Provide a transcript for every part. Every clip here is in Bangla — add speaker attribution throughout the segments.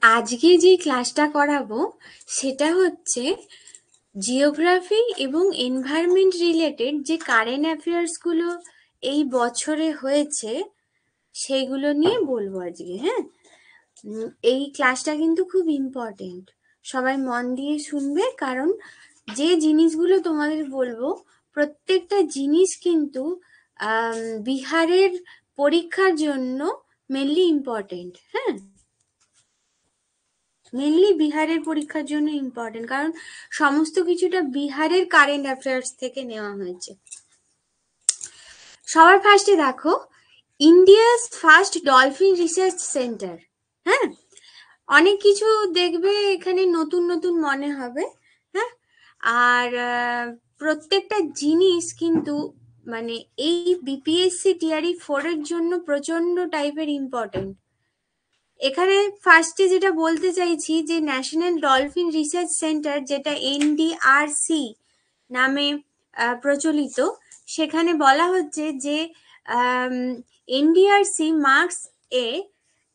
Speaker 1: আজকে যে ক্লাসটা করাবো সেটা হচ্ছে জিওগ্রাফি এবং এনভায়রনমেন্ট রিলেটেড যে কারেন্ট অ্যাফেয়ার্সগুলো এই বছরে হয়েছে সেইগুলো নিয়ে বলবো আজকে। হ্যাঁ, এই ক্লাসটা কিন্তু খুব ইম্পর্টেন্ট, সবাই মন দিয়ে শুনবে, কারণ যে জিনিসগুলো তোমাদের বলবো প্রত্যেকটা জিনিস কিন্তু বিহারের পরীক্ষার জন্য মেনলি ইম্পর্টেন্ট। হ্যাঁ, মেনলি বিহারের পরীক্ষার জন্য ইম্পর্টেন্ট, কারণ সমস্ত কিছুটা বিহারের কারেন্ট অ্যাফেয়ার্স থেকে নেওয়া হয়েছে। সবার ফার্স্টে দেখো, India's first dolphin research centre. হ্যাঁ, অনেক কিছু দেখবে এখানে নতুন নতুন মনে হবে। হ্যাঁ, আর প্রত্যেকটা জিনিস কিন্তু মানে এই বিপিএসসি টিআরই 4 এর জন্য প্রচন্ড টাইপের ইম্পর্টেন্ট। এখানে ফার্স্টে যেটা বলতে চাইছি যে ন্যাশনাল ডলফিন রিসার্চ সেন্টার, যেটা এনডিআরসি নামে প্রচলিত, সেখানে বলা হচ্ছে যে NDRC marks a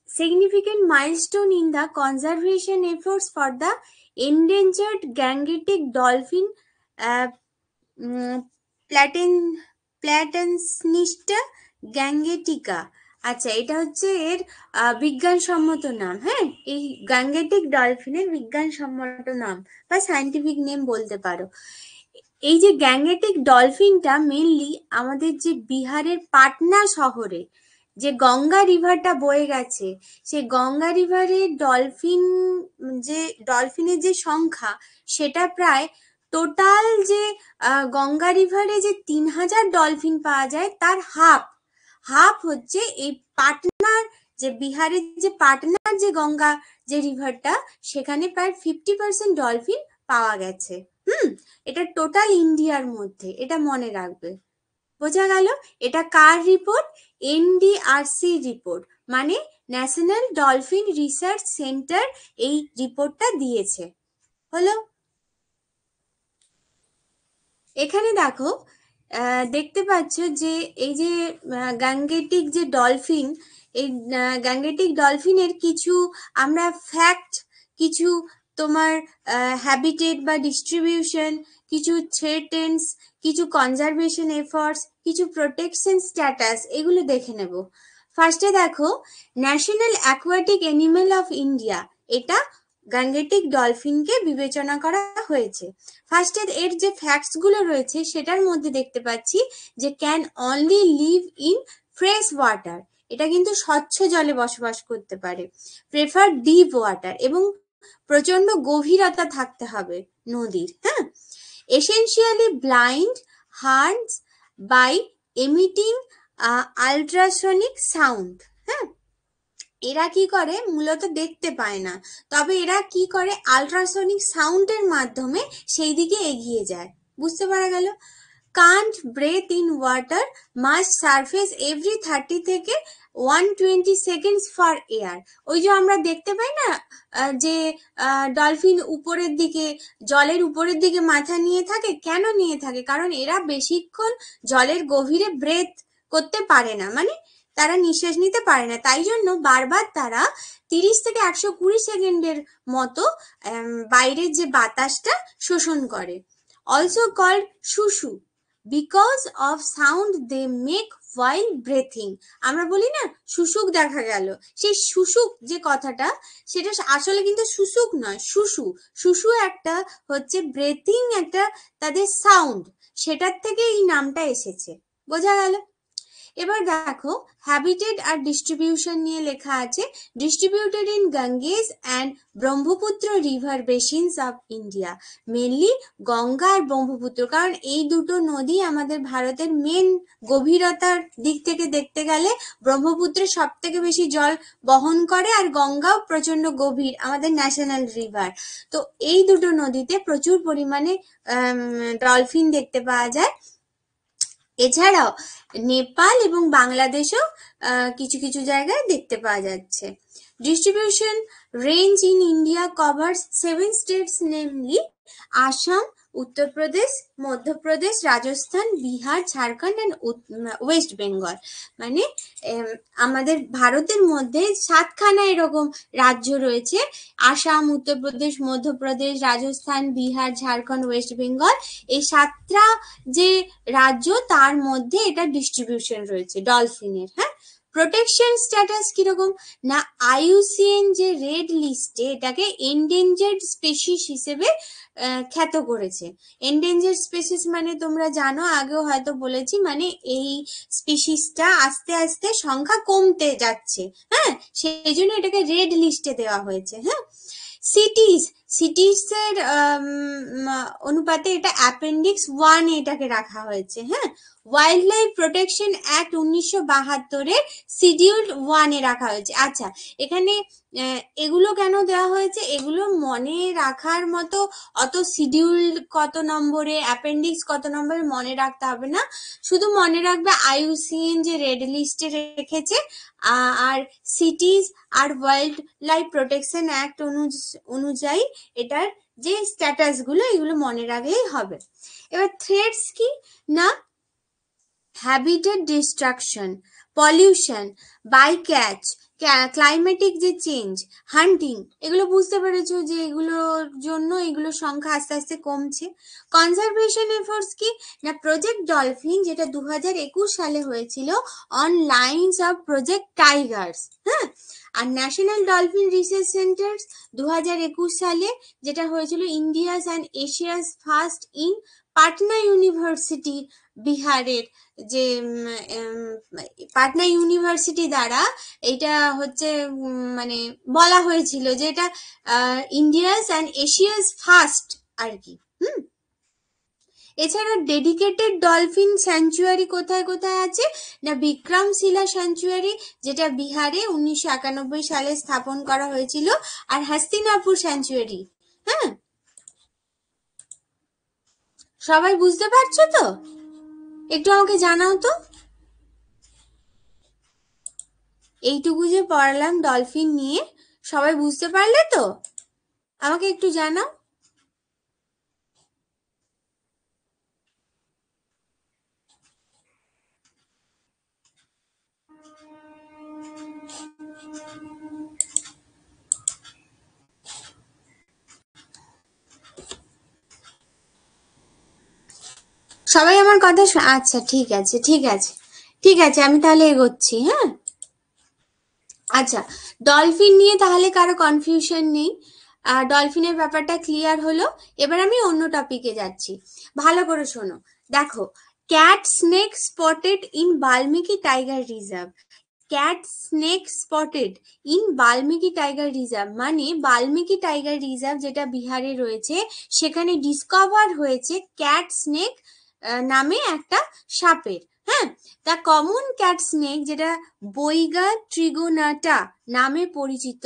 Speaker 1: significant milestone in the conservation efforts for the endangered Gangetic dolphin প্ল্যাটানসনিস্টা গ্যাঙ্গেটিকা। আচ্ছা, এটা হচ্ছে এর বিজ্ঞানসম্মত নাম। হ্যাঁ, এই গ্যাঙ্গেটিক ডলফিনের বিজ্ঞানসম্মত নাম বা সায়েন্টিফিক নেম বলতে পারো। এই যে গ্যাঙ্গেটিক ডলফিনটা মেনলি আমাদের যে বিহারের পাটনা শহরে যে গঙ্গা রিভারটা বয়ে গেছে, সেই গঙ্গা রিভারের ডলফিনের যে সংখ্যা, সেটা প্রায় টোটাল যে গঙ্গা রিভারে যে 3000 ডলফিন পাওয়া যায় তার হাফ হচ্ছে এই পাটনার, যে বিহারের যে পাটনার যে গঙ্গা যে রিভারটা, সেখানে প্রায় 50% ডলফিন পাওয়া গেছে। এটা টোটাল ইন্ডিয়ার মধ্যে, এটা মনে রাখবে। বোঝা গেল? এটা কার রিপোর্ট? এনডিআরসি রিপোর্ট, মানে ন্যাশনাল ডলফিন রিসার্চ সেন্টার এই রিপোর্টটা দিয়েছে। হলো? এখানে দেখো, দেখতে পাচ্ছ যে এই যে গ্যাঙ্গেটিক যে ডলফিন, এই গ্যাঙ্গেটিক ডলফিনের কিছু আমরা ফ্যাক্ট, কিছু তোমার হ্যাবিটেট বা ডিস্ট্রিবিউশন, কিছু থ্রেটেন্স, কিছু কনজারভেশন এফর্টস, কিছু প্রোটেকশন স্ট্যাটাস, এগুলো দেখে নেব। ফার্স্টে দেখো, national aquatic animal of India, এটা গ্যাঙ্গেটিক ডলফিনকে বিবেচনা করা হয়েছে। ফার্স্টে এর যে ফ্যাক্টস গুলো রয়েছে সেটার মধ্যে দেখতে পাচ্ছি যে can only live in fresh water, এটা কিন্তু স্বচ্ছ জলে বসবাস করতে পারে। প্রেফার ডিপ ওয়াটার, এবং প্রচন্ড গভীরতা থাকতে হবে নদীর। হ্যাঁ, essentially blind hunts by emitting ultrasonic sound. হ্যাঁ, এরা কি করে? মূলত দেখতে পায় না, তবে এরা কি করে? আল্ট্রাসনিক সাউন্ডের মাধ্যমে সেই দিকে এগিয়ে যায়। বুঝতে পারা গেল? Can't breathe in water, must surface every 30 থেকে 120 সেকেন্ডস ফর এয়ার। ওই যে আমরা দেখতে পাই না যে ডলফিন উপরের দিকে, জলের উপরের দিকে মাথা নিয়ে থাকে। কেন নিয়ে থাকে? কারণ এরা বেশিক্ষণ জলের গভীরে ব্রেথ করতে পারে না, মানে তারা নিঃশ্বাস নিতে পারে না, তাই জন্য বারবার তারা 30 থেকে 120 সেকেন্ডের মতো বাইরের যে বাতাসটা শোষণ করে। অলসো কল্ড শুশু because of sound they make while breathing. আমরা বলি না শুশুক দেখা গেল, সেই শুশুক যে কথাটা, সেটা আসলে কিন্তু শুশুক নয়, শুশু। শুশু একটা হচ্ছে ব্রেথিং, একটা তাদের সাউন্ড, সেটার থেকে এই নামটা এসেছে। বোঝা গেল? এবার দেখো, হ্যাবিটেট আর ডিস্ট্রিবিউশন নিয়ে লেখা আছে, distributed in Ganges and Brahmaputra river basins of India. Mainly Ganga আর ব্রহ্মপুত্র, কারণ এই দুটো নদী আমাদের ভারতের মেন গভীরতার দিক থেকে দেখতে গেলে ব্রহ্মপুত্রের সব থেকে বেশি জল বহন করে, আর গঙ্গাও প্রচন্ড গভীর, আমাদের ন্যাশনাল রিভার। তো এই দুটো নদীতে প্রচুর পরিমাণে ডলফিন দেখতে পাওয়া যায়। এছাড়াও নেপাল এবং বাংলাদেশেও কিছু কিছু জায়গায় দেখতে পাওয়া যাচ্ছে। Distribution range in India covers 7 states, namely Assam, Uttar Pradesh, Madhya Pradesh, Rajasthan, Bihar, Jharkhand and West Bengal. মানে আমাদের ভারতের মধ্যে 7খানা এরকম রাজ্য রয়েছে, আসাম, উত্তরপ্রদেশ, মধ্যপ্রদেশ, রাজস্থান, বিহার, ঝাড়খণ্ড, ওয়েস্ট বেঙ্গল। এই 7টা যে রাজ্য তার মধ্যে এটা ডিস্ট্রিবিউশন রয়েছে ডলফিনের। হ্যাঁ, প্রোটেকশন স্ট্যাটাস কিরকম না, IUCN যে রেড লিস্টে এটাকে এন্ডেঞ্জার্ড স্পেসিস হিসেবে খ্যাত করেছে। এন্ডেঞ্জার্ড স্পেসিস মানে তোমরা জানো, আগেও হয়তো বলেছি, মানে এই স্পিসিসটা আস্তে আস্তে সংখ্যা কমতে যাচ্ছে। হ্যাঁ, সেই জন্য এটাকে রেড লিস্টে দেওয়া হয়েছে। হ্যাঁ, সিটিজের অনুপাতে এটা অ্যাপেন্ডিক্স 1 এটাকে রাখা হয়েছে। হ্যাঁ, ওয়াইল্ড লাইফ প্রোটেকশন অ্যাক্ট 1972-এর শিডিউল 1-এ রাখা হয়েছে। আচ্ছা, এখানে এগুলো কেন দেওয়া হয়েছে, এগুলো মনে রাখার মতো অত শিডিউল কত নম্বরে, অ্যাপেন্ডিক্স কত নম্বরে মনে রাখতে হবে না, শুধু মনে রাখবে IUCN যে রেড লিস্টে রেখেছে আর সিটিজ আর ওয়াইল্ড লাইফ প্রোটেকশন অ্যাক্ট অনুযায়ী এটার যে স্ট্যাটাস গুলো এগুলো মনে রাখলেই হবে। এবার থ্রেটস কি না, হ্যাবিটেট ডিস্ট্রাকশন, পলিউশন, বাইক্যাচ, ক্লাইমেটিক যে চেঞ্জ, হান্টিং, এগুলো বুঝতে পেরেছো যে এগুলোর জন্য এগুলোর সংখ্যা আস্তে আস্তে কমছে। কনজারভেশন এফোর্টস কি না, প্রজেক্ট ডলফিন যেটা 2021 সালে হয়েছিল on lines of project Tigers. হ্যাঁ, আর ন্যাশনাল ডলফিন রিসার্চ সেন্টার 2021 সালে যেটা হয়েছিল India's and Asia's first in Patna university, বিহারের যে পাটনা ইউনিভার্সিটি দ্বারা এটা হচ্ছে মানে বলা হয়েছিল যে এটা ইন্ডিয়াস অ্যান্ড এশিয়াস ফার্স্ট আর কি। এছাড়া ডেডিকেটেড ডলফিন স্যাংচুয়ারি কোথায় কোথায় আছে না, বিক্রমশিলা স্যাংচুয়ারি যেটা বিহারে 1991 সালে স্থাপন করা হয়েছিল, আর হস্তিনাপুর স্যাংচুয়ারি। হ্যাঁ, সবাই বুঝতে পারছো তো? একটু আমাকে জানাও তো, এইটুকু যে পড়ালাম ডলফিন নিয়ে সবাই বুঝতে পারলে তো? আমাকে একটু জানাও। সবাই আমার কথা আচ্ছা, ঠিক আছে ঠিক আছে ঠিক আছে, আমি তাহলে এগোচ্ছি। হ্যাঁ, আচ্ছা, ডলফিন নিয়ে তাহলে কারো কনফিউশন নেই, ডলফিনের ব্যাপারটা ক্লিয়ার হলো। এবার আমি অন্য টপিকে যাচ্ছি, ভালো করে শোনো। দেখো, cat snake spotted in Valmiki tiger reserve. Cat snake spotted in Valmiki tiger reserve মানে বাল্মীকি টাইগার রিজার্ভ যেটা বিহারে রয়েছে, সেখানে ডিসকভার হয়েছে ক্যাট স্নেক নামে একটা সাপের। হ্যাঁ, দ্য কমন ক্যাট স্নেক যেটা বৈগা ট্রিগোনাটা নামে পরিচিত,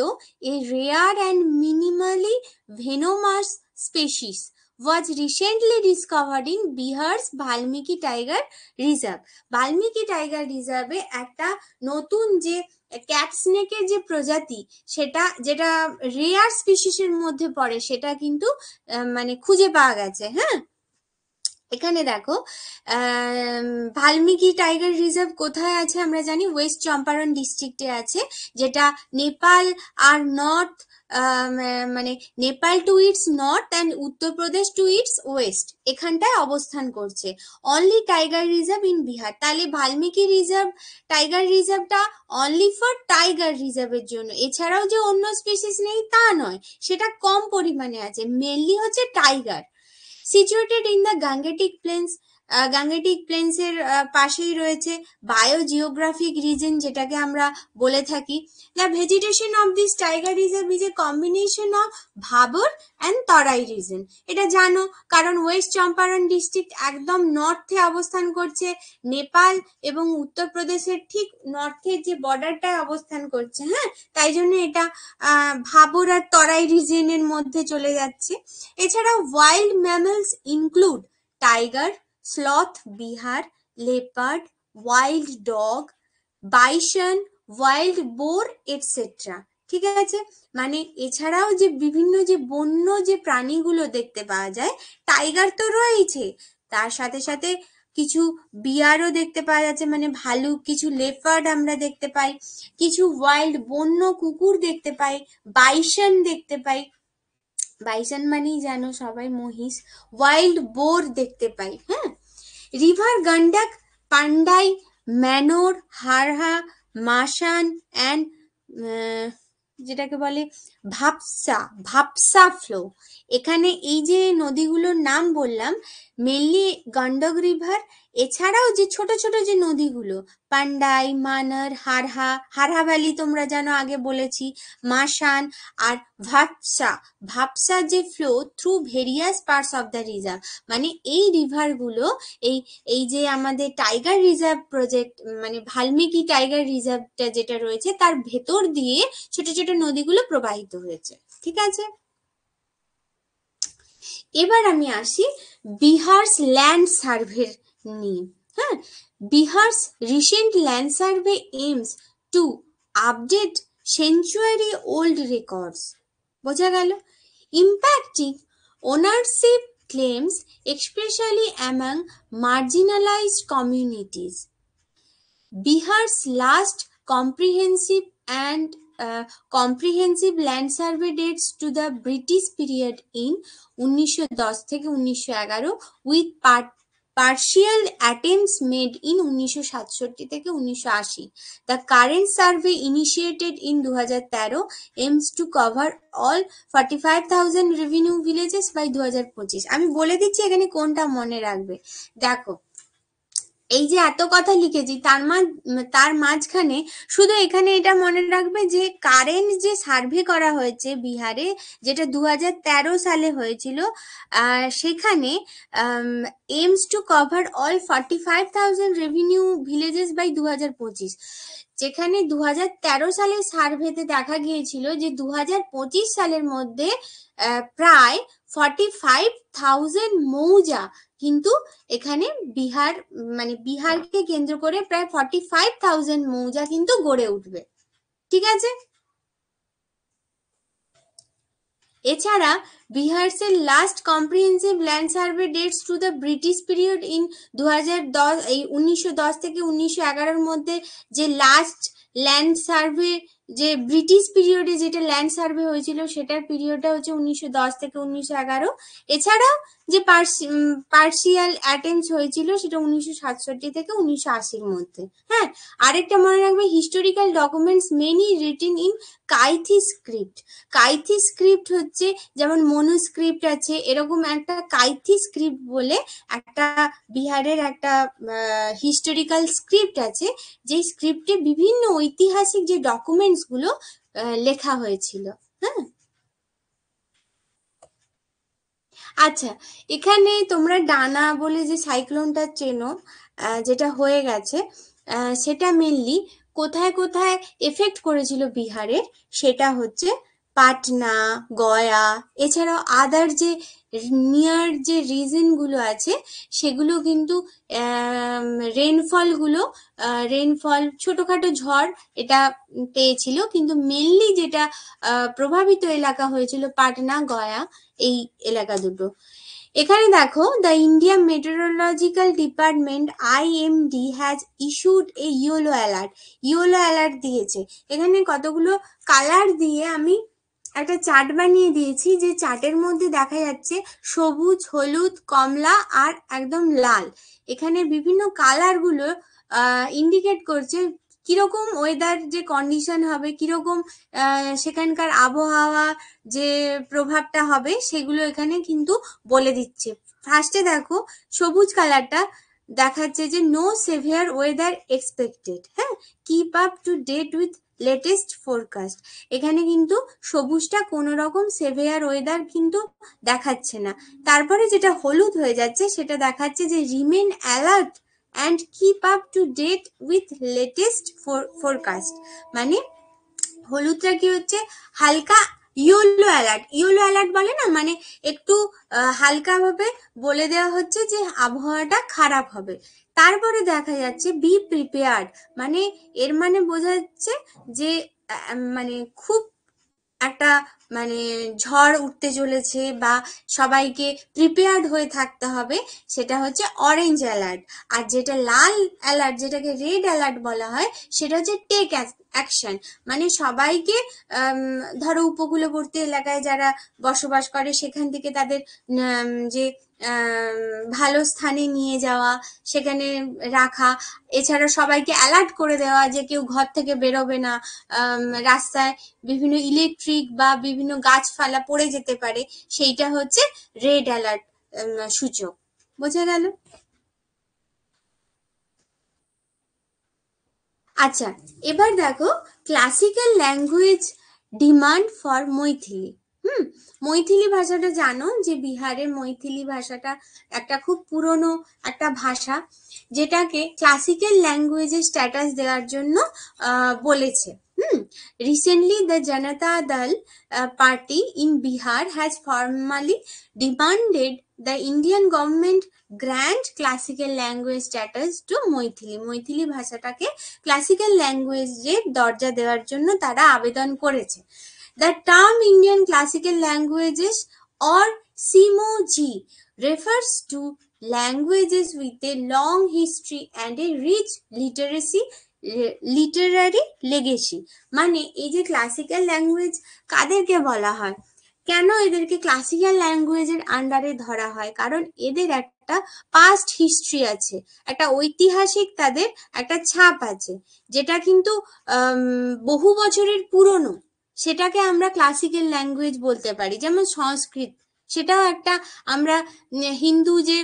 Speaker 1: a rare and minimally venomous species was recently discovered in Bihar's Valmiki Tiger Reserve. Valmiki tiger রিজার্ভে একটা নতুন যে ক্যাট স্নেকের যে প্রজাতি, সেটা যেটা রেয়ার স্পিসিসের মধ্যে পড়ে, সেটা কিন্তু মানে খুঁজে পাওয়া গেছে। হ্যাঁ, এখানে দেখো, বাল্মীকি টাইগার রিজার্ভ কোথায় আছে আমরা জানি, ওয়েস্ট চম্পারণ ডিস্ট্রিক্টে আছে, যেটা নেপাল আর নর্থ মানে Nepal to its north and Uttar Pradesh to its west এখানটায় অবস্থান করছে। Only tiger reserve in Bihar. তাহলে বাল্মীকি রিজার্ভ টাইগার রিজার্ভটা অনলি ফর টাইগার রিজার্ভের জন্য, এছাড়াও যে অন্য স্পিসিস নেই তা নয়, সেটা কম পরিমাণে আছে, মেনলি হচ্ছে tiger. Situated in the Gangetic plains, Gangetic প্লেন্সের পাশেই রয়েছে বায়োজিওগ্রাফিক রিজন যেটাকে আমরা বলে থাকি। The vegetation of this tiger reserve is a combination of Bhabar and Terai region. এটা জানো, কারণ ওয়েস্ট চম্পারণ ডিস্ট্রিক্ট একদম নর্থে অবস্থান করছে, নেপাল এবং উত্তরপ্রদেশের ঠিক নর্থের যে বর্ডারটায় অবস্থান করছে। হ্যাঁ, তাই জন্য এটা ভাবর আর তরাই রিজনের মধ্যে চলে যাচ্ছে। এছাড়াও wild mammals include tiger, sloth, bear, leopard, wild dog, bison, wild boar etcetera. ঠিক আছে, মানে এছাড়াও যে বিভিন্ন যে বন্য যে প্রাণীগুলো দেখতে পাওয়া যায়, টাইগার তো রয়েছে, তার সাথে সাথে কিছু বিয়ারও দেখতে পাওয়া যাচ্ছে, মানে ভালুক, কিছু লেপার্ড আমরা দেখতে পাই, কিছু ওয়াইল্ড বন্য কুকুর দেখতে পাই, বাইসন দেখতে পাই, বাইসন মানেই জানো সবাই মহিষ, ওয়াইল্ড বোর দেখতে পাই। হ্যাঁ, রিভার গন্ডক, পান্ডাই, ম্যানোর, হারহা, মাসান অ্যান্ড যেটাকে বলে ভাপসা, ভাপসা ফ্লো। এখানে এই যে নদীগুলোর নাম বললাম, মেনলি গন্ডক রিভার, এছাড়াও যে ছোট ছোট যে নদীগুলো, পান্ডাই, মানার, হারহা, হারহা ভ্যালি তোমরা জানো আগে বলেছি, মাসান আর ভাপসা, ভাপসা যে flow through various parts of the reserve, মানে এই রিভারগুলো এই এই যে আমাদের টাইগার রিজার্ভ প্রজেক্ট, মানে বাল্মীকি টাইগার রিজার্ভটা যেটা রয়েছে তার ভেতর দিয়ে ছোট ছোট নদীগুলো প্রবাহিত হয়েছে। ঠিক আছে, এবার আমি আসি বিহারস ল্যান্ড সার্ভে নিয়ে। হ্যাঁ, Bihar's recent land survey aims to update century old records. বোঝা গেল, impacting ownership claims especially among marginalized communities. Bihar's last comprehensive land survey dates to the British period in 1910 থেকে 1911 with partial attempts made in 1967 থেকে 1980. The current survey initiated in 2013 aims to cover all 45,000 revenue villages by 2025. আমি বলে দিচ্ছি এখানে কোনটা মনে রাখবে। দেখো, এই যে এত কথা লিখেছি তার মাঝখানে শুধু এখানে এটা মনে রাখবে যে কারেন্ট যে সার্ভে করা হয়েছে বিহারে, যেটা 2013 সালে হয়েছিল, সেখানে aims to cover all 45,000 revenue villages by 2025, যেখানে 2013 সালের সার্ভেতে দেখা গিয়েছিল যে 2025 সালের মধ্যে প্রায় 45,000 মৌজা কিন্তু এখানে বিহার, মানে বিহারকে কেন্দ্র করে প্রায় 45,000 মৌজা কিন্তু গড়ে উঠবে। ঠিক আছে, এছাড়া বিহারসের last comprehensive land survey dates to the British period in 2010, এই 1910 থেকে 1911 মধ্যে যে লাস্ট ল্যান্ড সার্ভে, যে ব্রিটিশ পিরিয়ডে যেটা ল্যান্ড সার্ভে হয়েছিল সেটার পিরিয়ডটা হচ্ছে 1910 থেকে 1911। এছাড়াও যে পার্সিয়াল অ্যাটেম্পটস হয়েছিল সেটা 1967 থেকে 1980-র মধ্যে। হ্যাঁ, আরেকটা মনে রাখবে, historical documents many written in Kaithi script. Kaithi script হচ্ছে যেমন মনু স্ক্রিপ্ট আছে, এরকম একটা কাইথি স্ক্রিপ্ট বলে একটা বিহারের একটা হিস্টোরিক্যাল স্ক্রিপ্ট আছে, যেই স্ক্রিপ্টে বিভিন্ন ঐতিহাসিক যে ডকুমেন্টস গুলো লেখা হয়েছিল। হ্যাঁ, আচ্ছা, এখানে তোমরা ডানা বলে যে সাইক্লোনটা চেনো, যেটা হয়ে গেছে, সেটা মেনলি কোথায় কোথায় এফেক্ট করেছিল বিহারের, সেটা হচ্ছে পাটনা, গয়া, এছাড়াও আদার যে নিয়ার যে রিজনগুলো আছে সেগুলো কিন্তু রেনফল ছোটখাটো ঝড় এটা পেয়েছিল, কিন্তু মেনলি যেটা প্রভাবিত এলাকা হয়েছিল পাটনা, গয়া, এই এলাকা দুটো। এখানে দেখো, the India meteorological department IMD has issued a yellow alert. Yellow alert দিয়েছে, এখানে কতগুলো কালার দিয়ে আমি একটা চার্ট বানিয়ে দিয়েছি, যে চার্টের মধ্যে দেখা যাচ্ছে সবুজ, হলুদ, কমলা আর একদম লাল। এখানে বিভিন্ন কালারগুলো ইন্ডিকেট করছে কিরকম ওয়েদার যে কন্ডিশন হবে, কিরকম সেখানকার আবহাওয়া যে প্রভাবটা হবে সেগুলো এখানে কিন্তু বলে দিচ্ছে। ফার্স্টে দেখো, সবুজ কালারটা দেখাচ্ছে যে নো সেভিয়ার ওয়েদার এক্সপেক্টেড। হ্যাঁ, keep up to date with latest forecast. এখানে কিন্তু সবুজটা কোনো রকম সেভিয়ার ওয়েদার কিন্তু দেখাচ্ছে না। তারপরে যেটা হলুদ হয়ে যাচ্ছে সেটা দেখাচ্ছে যে remain alert and keep up to date with latest forecast. মানে হলুদটা কি হচ্ছে, হালকা ইয়েলো অ্যালার্ট। ইয়েলো অ্যালার্ট বলে না, মানে একটু হালকা ভাবে বলে দেওয়া হচ্ছে যে আবহাওয়াটা খারাপ হবে। তারপরে দেখা যাচ্ছে বি প্রিপেয়ার্ড, মানে এর মানে বোঝা যাচ্ছে যে মানে খুব একটা মানে ঝড় উঠতে চলেছে বা সবাইকে প্রিপেয়ার্ড হয়ে থাকতে হবে, সেটা হচ্ছে অরেঞ্জ অ্যালার্ট। আর যেটা লাল অ্যালার্ট, যেটাকে রেড অ্যালার্ট বলা হয়, সেটা হচ্ছে টেক অ্যাকশন। মানে সবাইকে ধরো উপকূলবর্তী এলাকায় যারা বসবাস করে সেখান থেকে তাদের যে ভালো স্থানে নিয়ে যাওয়া, সেখানে রাখা, এছাড়া সবাইকে অ্যালার্ট করে দেওয়া যে কেউ ঘর থেকে বেরোবে না, রাস্তায় বিভিন্ন ইলেকট্রিক বা বিভিন্ন গাছপালা পড়ে যেতে পারে, সেইটা হচ্ছে রেড অ্যালার্ট সূচক। বোঝা গেল? আচ্ছা, এবার দেখো classical language demand for Maithili. Maithili ভাষাটা জানো যে বিহারের মৈথিলি ভাষাটা একটা খুব পুরনো একটা ভাষা, যেটাকে ক্লাসিক্যাল ল্যাঙ্গুয়েজের স্ট্যাটাস দেওয়ার জন্য বলেছে। রিসেন্টলি দ্য জনতা দল party in Bihar has formally demanded the Indian government grant classical language status to Maithili. Maithili ভাষাটাকে ক্লাসিক্যাল ল্যাঙ্গুয়েজের দরজা দেওয়ার জন্য তারা আবেদন করেছে। The term Indian classical languages or CMOG refers to languages with a long history and a rich Literary legacy. মানে এই যে ক্লাসিক্যাল ল্যাঙ্গুয়েজ কাদেরকে বলা হয়, কেন এদেরকে ক্লাসিক্যাল ল্যাঙ্গুয়েজের আন্ডারে ধরা হয়? কারণ এদের একটা পাস্ট হিস্ট্রি আছে, একটা ঐতিহাসিক তাদের একটা ছাপ আছে, যেটা কিন্তু বহু বছরের পুরনো। সেটাকে আমরা ক্লাসিক্যাল ল্যাঙ্গুয়েজ বলতে পারি। যেমন সংস্কৃত, সেটাও একটা, আমরা হিন্দু যে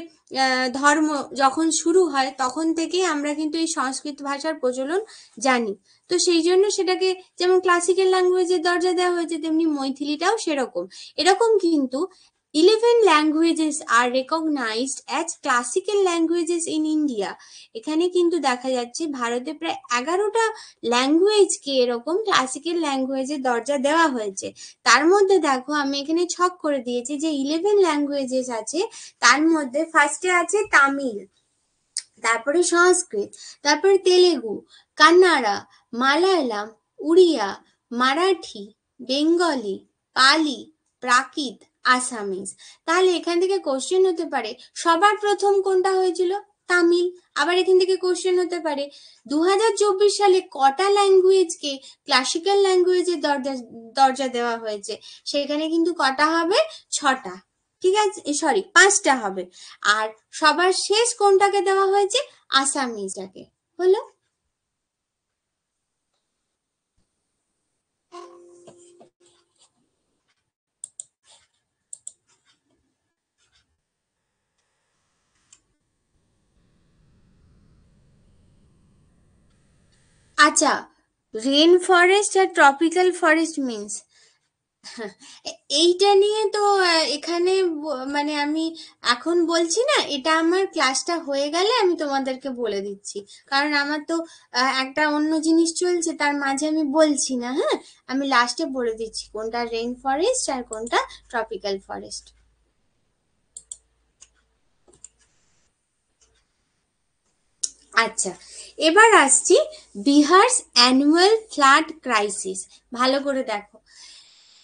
Speaker 1: ধর্ম যখন শুরু হয় তখন থেকেই আমরা কিন্তু এই সংস্কৃত ভাষার প্রচলন জানি। তো সেই জন্য সেটাকে যেমন ক্লাসিক্যাল ল্যাঙ্গুয়েজের দরজা দেওয়া হয়েছে, তেমনি মৈথিলিটাও সেরকম। এরকম কিন্তু 11 languages are recognized as classical languages in India। এখানে কিন্তু দেখা যাচ্ছে ভারতে প্রায় 11টা ল্যাঙ্গুয়েজকে এরকম ক্লাসিক্যাল ল্যাঙ্গুয়েজের দরজা দেওয়া হয়েছে। তার মধ্যে দেখো আমি এখানে ছক করে দিয়েছি যে 11 ল্যাঙ্গুয়েজেস আছে, তার মধ্যে ফার্স্টে আছে তামিল, তারপরে সংস্কৃত, তারপরে তেলেগু, কান্নাড়া, মালায়ালাম, উড়িয়া, মারাঠি, বেঙ্গলি, পালি, প্রাকৃত, আসামিজ। তাহলে এখান থেকে কোশ্চেন হতে পারে সবার প্রথম কোনটা হয়েছিল? তামিল। আবার এখান থেকে কোশ্চেন হতে পারে 2024 সালে কটা ল্যাঙ্গুয়েজকে ক্লাসিক্যাল ল্যাঙ্গুয়েজের দরজা দেওয়া হয়েছে? সেখানে কিন্তু কটা হবে? 6টা। ঠিক আছে, সরি 5টা হবে। আর সবার শেষ কোনটাকে দেওয়া হয়েছে? আসামিজটাকে। হলো? আচ্ছা, রেন ফরেস্ট আর ট্রপিক্যাল ফরেস্ট মিন্স এইটা নিয়ে তো এখানে মানে আমি এখন বলছি না, এটা আমার ক্লাসটা হয়ে গেলে আমি তোমাদেরকে বলে দিচ্ছি। কারণ আমার তো একটা অন্য জিনিস চলছে, তার মাঝে আমি বলছি না। হ্যাঁ, আমি লাস্টে বলে দিচ্ছি কোনটা রেইন ফরেস্ট আর কোনটা ট্রপিক্যাল ফরেস্ট। আচ্ছা, এবার আসছি বিহারস অ্যানুয়াল ফ্লাড ক্রাইসিস। ভালো করে দেখো,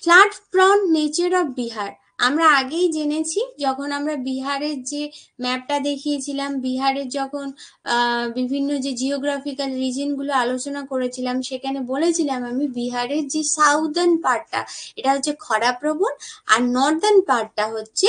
Speaker 1: flood prawn nature of Bihar আমরা আগেই জেনেছি, যখন আমরা বিহারের যে ম্যাপটা দেখিয়েছিলাম, বিহারের যখন বিভিন্ন যে জিওগ্রাফিক্যাল রিজনগুলো আলোচনা করেছিলাম, সেখানে বলেছিলাম আমি বিহারের যে সাউদার্ন পার্টটা এটা হচ্ছে খরাপ্রবণ, আর নর্দার্ন পার্টটা হচ্ছে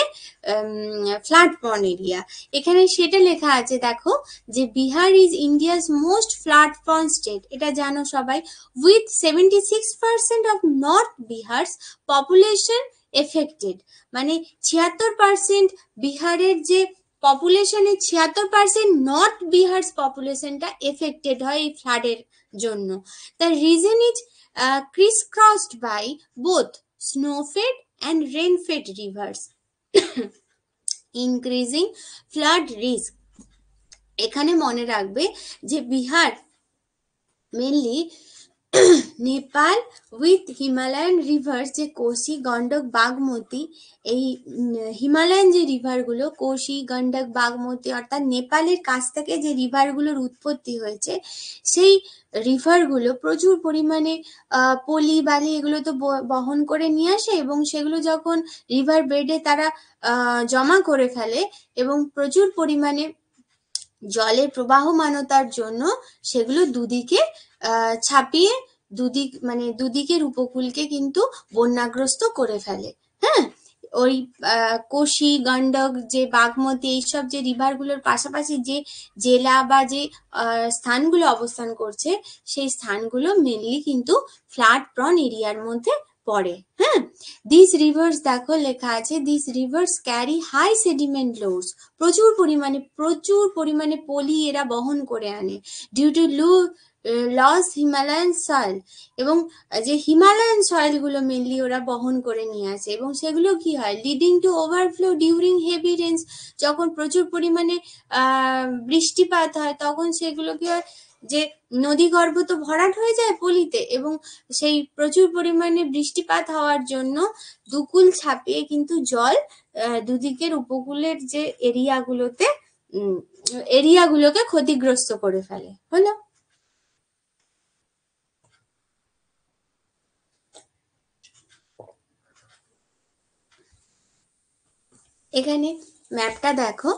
Speaker 1: ফ্লাড প্রন এরিয়া। এখানে সেটা লেখা আছে, দেখো যে Bihar is India's most flood prone state, এটা জানো সবাই, with 76% of north Bihar population affected. মানে 76% বিহারের যে পপুলেশনের 76% নর্থ বিহার পপুলেশনটা এফেক্টেড হয় এই ফ্লাডের জন্য। The reason is crisscrossed by both snowfed and rainfed rivers, increasing flood risk. এখানে মনে রাখবে যে Bihar mainly Nepal with Himalayan rivers, যে কোশি, গন্ডক, বাগমতী, এই হিমালয়ান যে রিভারগুলো কোশি, গন্ডক, বাগমতী, অর্থাৎ নেপালের কাছ থেকে যে রিভারগুলোর উৎপত্তি হয়েছে, সেই রিভারগুলো প্রচুর পরিমাণে পলি বালি এগুলো তো বহন করে নিয়ে আসে, এবং সেগুলো যখন রিভার বেডে তারা জমা করে ফেলে এবং প্রচুর পরিমাণে জলের প্রবাহমানতার জন্য সেগুলো দুদিকে ছাপিয়ে দুদিকের উপকূলকে কিন্তু বন্যাগ্রস্ত করে ফেলে। হ্যাঁ, ওই কোশি, গন্ডক, যে বাগমতী, এইসব যে রিভারগুলোর পাশাপাশি যে জেলা বা যে স্থানগুলো অবস্থান করছে, সেই স্থানগুলো মেনলি কিন্তু ফ্লাড প্রন এরিয়ার মধ্যে পড়ে। হ্যাঁ, দিস রিভার্স, দেখো লেখা আছে, this rivers carry high sediment loads, প্রচুর পরিমাণে পলি এরা বহন করে আনে, due to loss Himalayan soil, এবং যে হিমালয়ান সয়েল গুলো মেনলি ওরা বহন করে নিয়ে আসে, এবং সেগুলো কি হয়, leading to overflow during heavy range, যখন প্রচুর পরিমাণে বৃষ্টিপাত হয় তখন সেগুলো কি হয়, যে নদীগর্ভ তো ভরাট হয়ে যায় পলিতে, এবং সেই প্রচুর পরিমাণে বৃষ্টিপাত হওয়ার জন্য দুকুল ছাপিয়ে কিন্তু জল দুদিকের উপকূলের যে এরিয়াগুলোকে ক্ষতিগ্রস্ত করে ফেলে। হলো? এখানে ম্যাপটা দেখো,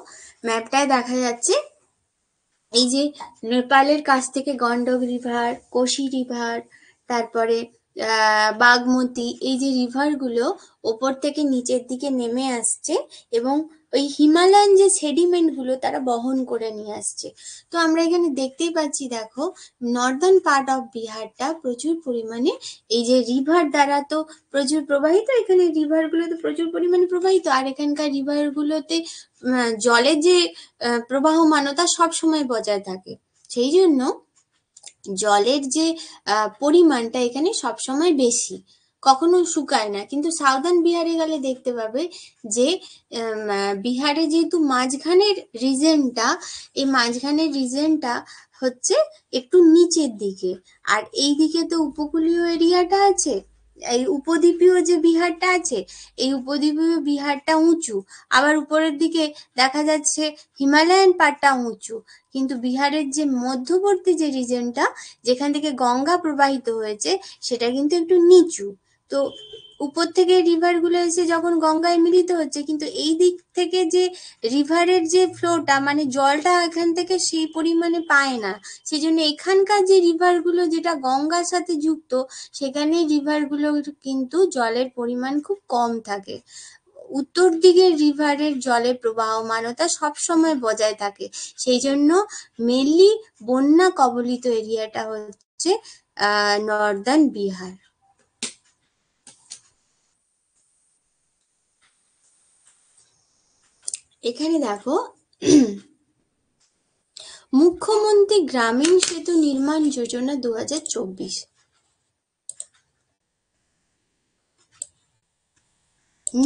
Speaker 1: ম্যাপটায় দেখা যাচ্ছে এই যে নেপালের কাছ থেকে গন্ডক রিভার, কোশি রিভার, তারপরে বাগমতী, এই যে রিভারগুলো ওপর থেকে নিচের দিকে নেমে আসছে, এবং ওই হিমালয়ান যে সেডিমেন্টগুলো তারা বহন করে নিয়ে আসছে। তো আমরা এখানে দেখতেই পাচ্ছি, দেখো নর্দার্ন পার্ট অফ বিহারটা প্রচুর পরিমাণে এই যে রিভার দ্বারা তো প্রচুর প্রবাহিত, এখানে রিভারগুলো তো প্রচুর পরিমাণে প্রবাহিত, আর এখানকার রিভারগুলোতে জলের যে প্রবাহমানতা সব সময় বজায় থাকে, সেই জন্য জলের যে পরিমাণটা এখানে সবসময় বেশি, কখনো শুকায় না। কিন্তু সাউদার্ন বিহারে গেলে দেখতে পাবে যে বিহারে যেহেতু মাঝখানের রিজনটা, এই মাঝখানের রিজনটা হচ্ছে একটু নিচের দিকে, আর এই দিকে তো উপকূলীয় এরিয়াটা আছে, এই উপদ্বীপীয় যে বিহারটা আছে, এই উপদ্বীপীয় বিহারটা উঁচু, আবার উপরের দিকে দেখা যাচ্ছে হিমালয়ান পাটটা উঁচু, কিন্তু বিহারের যে মধ্যবর্তী যে রিজনটা, যেখান থেকে গঙ্গা প্রবাহিত হয়েছে, সেটা কিন্তু একটু নিচু। তো উপর থেকে রিভারগুলো এসে যখন গঙ্গায় মিলিত হচ্ছে, কিন্তু এই দিক থেকে যে রিভারের যে ফ্লোটা, মানে জলটা এখান থেকে সেই পরিমাণে পায় না, সেই জন্য এখানকার যে রিভারগুলো যেটা গঙ্গার সাথে যুক্ত, সেখানে রিভারগুলোর কিন্তু জলের পরিমাণ খুব কম থাকে। উত্তর দিকের রিভারের জলের প্রবাহমানতা সবসময় বজায় থাকে, সেই জন্য মেনলি বন্যা কবলিত এরিয়াটা হচ্ছে নর্দার্ন বিহার। এখানে দেখো মুখ্যমন্ত্রী গ্রামীণ সেতু নির্মাণ যোজনা 2024,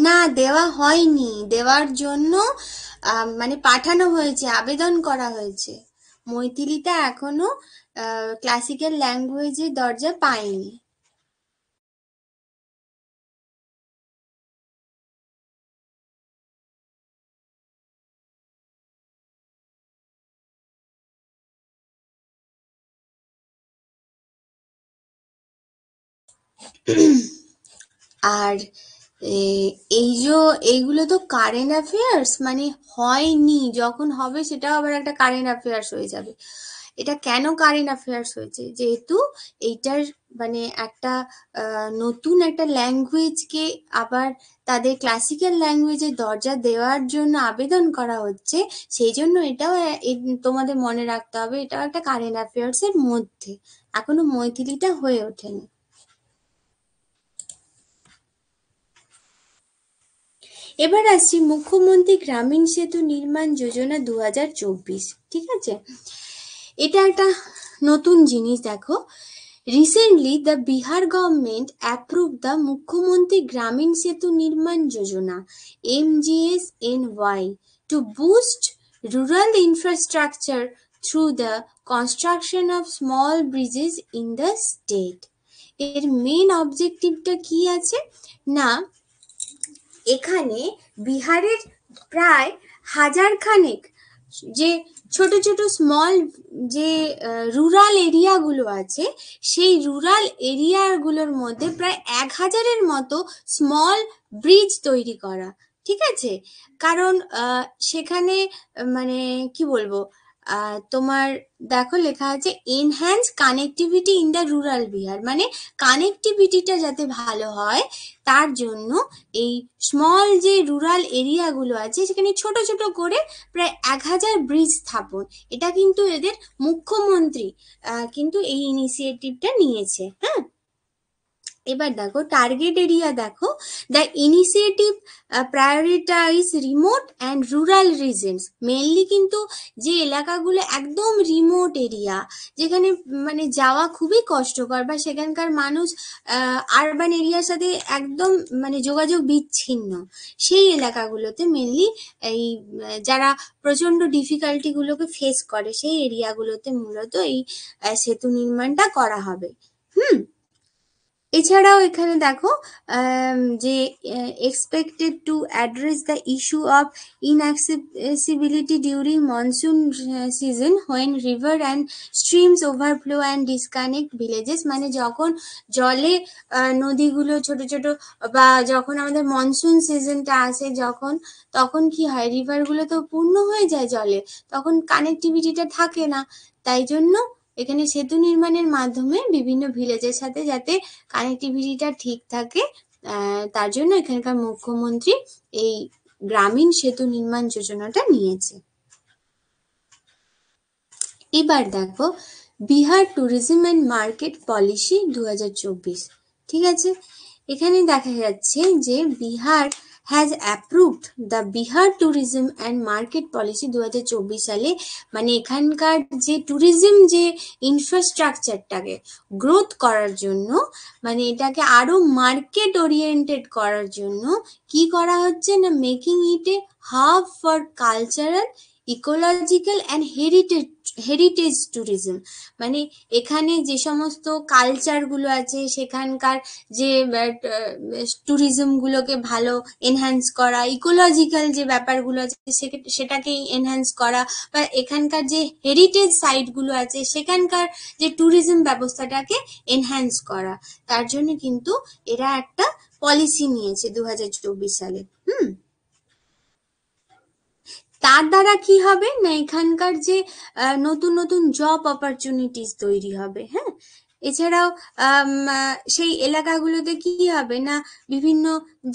Speaker 1: না দেওয়া হয়নি, দেওয়ার জন্য মানে পাঠানো হয়েছে, আবেদন করা হয়েছে, মৈথিলিটা এখনো ক্লাসিক্যাল ল্যাঙ্গুয়েজের দরজা পায়নি। আর এইগুলো তো কারেন্ট অ্যাফেয়ার্স, মানে হয়নি, যখন হবে সেটাও আবার একটা কারেন্ট অ্যাফেয়ার্স হয়ে যাবে। এটা কেন কারেন্ট অ্যাফেয়ার্স হয়েছে, যেহেতু এইটার মানে একটা নতুন একটা ল্যাঙ্গুয়েজকে আবার তাদের ক্লাসিক্যাল ল্যাঙ্গুয়েজের দরজা দেওয়ার জন্য আবেদন করা হচ্ছে, সেই জন্য এটাও তোমাদের মনে রাখতে হবে, এটাও একটা কারেন্ট অ্যাফেয়ার্স এর মধ্যে, এখনো মৈথিলিটা হয়ে ওঠেনি। এবার আসছি মুখ্যমন্ত্রী গ্রামীণ সেতু নির্মাণ যোজনা 2024, ঠিক আছে? এটা একটা নতুন জিনিস। দেখো, recently the Bihar government approve the মুখ্যমন্ত্রী গ্রামীণ সেতু নির্মাণ যোজনা MGSNY two boost rural infrastructure through the construction of small bridges in the state. এর মেন অবজেক্টিভটা কি আছে না, এখানে বিহারের প্রায় হাজার খানেক যে ছোট ছোট স্মল যে রুরাল এরিয়াগুলো আছে, সেই রুরাল এরিয়াগুলোর মধ্যে প্রায় 1000-এর মতো স্মল ব্রিজ তৈরি করা। ঠিক আছে, কারণ সেখানে মানে কি বলবো, তোমার দেখো লেখা আছে enhance connectivity in the rural Bihar, মানে কানেক্টিভিটিটা যাতে ভালো হয় তার জন্য এই স্মল যে রুরাল এরিয়াগুলো আছে সেখানে ছোট ছোট করে প্রায় 1000 ব্রিজ স্থাপন। এটা কিন্তু এদের মুখ্যমন্ত্রী কিন্তু এই ইনিশিয়েটিভটা নিয়েছে। হ্যাঁ, এবার দেখো টার্গেট এরিয়া দেখো, the initiative prioritise remote and rural reasons. Mainly কিন্তু যে এলাকাগুলো একদম রিমোট এরিয়া, যেখানে মানে যাওয়া খুবই কষ্টকর বা সেখানকার মানুষ আরবান এরিয়ার সাথে একদম মানে যোগাযোগ বিচ্ছিন্ন, সেই এলাকাগুলোতে মেনলি এই যারা প্রচন্ড ডিফিকাল্টিগুলোকে ফেস করে সেই এরিয়াগুলোতে মূলত এই সেতু নির্মাণটা করা হবে। এছাড়াও এখানে দেখো যে expected to address the issue of inaccessibility during monsoon season when river and streams overflow and disconnect villages. মানে যখন জলে নদীগুলো ছোট ছোট বা যখন আমাদের মনসুন সিজনটা আসে যখন, তখন কি হয় রিভারগুলো তো পূর্ণ হয়ে যায় জলে, তখন কানেক্টিভিটিটা থাকে না। তাই জন্য এখানে সেতু নির্মাণের মাধ্যমে বিভিন্ন ভিলেজের সাথে যাতে কানেক্টিভিটিটা ঠিক থাকে, তার জন্য এখানকার মুখ্যমন্ত্রী এই গ্রামীণ সেতু নির্মাণ যোজনাটা নিয়েছে। এবার দেখো Bihar tourism and market policy 2024। ঠিক আছে, এখানে দেখা যাচ্ছে যে Bihar has approved the Bihar tourism and market policy 2024 সালে। মানে এখানকার যে ট্যুরিজম যে ইনফ্রাস্ট্রাকচারটাকে গ্রোথ করার জন্য, মানে এটাকে আরো মার্কেট ওরিয়েন্টেড করার জন্য কি করা হচ্ছে না, making it A hub for cultural, ecological and heritage tourism. মানে এখানে যে সমস্ত কালচারগুলো আছে সেখানকার যে ট্যুরিজমগুলোকে ভালো এনহ্যান্স করা, ইকোলজিক্যাল যে ব্যাপারগুলো আছে সেটাকে এনহ্যান্স করা, বা এখানকার যে হেরিটেজ সাইটগুলো আছে সেখানকার যে ট্যুরিজম ব্যবস্থাটাকে এনহ্যান্স করা, তার জন্য কিন্তু এরা একটা পলিসি নিয়েছে 2024 সালে। তার দ্বারা কি হবে না, এখানকার যে নতুন নতুন জব অপরচুনিটিস তৈরি হবে। হ্যাঁ, এছাড়াও সেই এলাকাগুলোতে কি হবে না, বিভিন্ন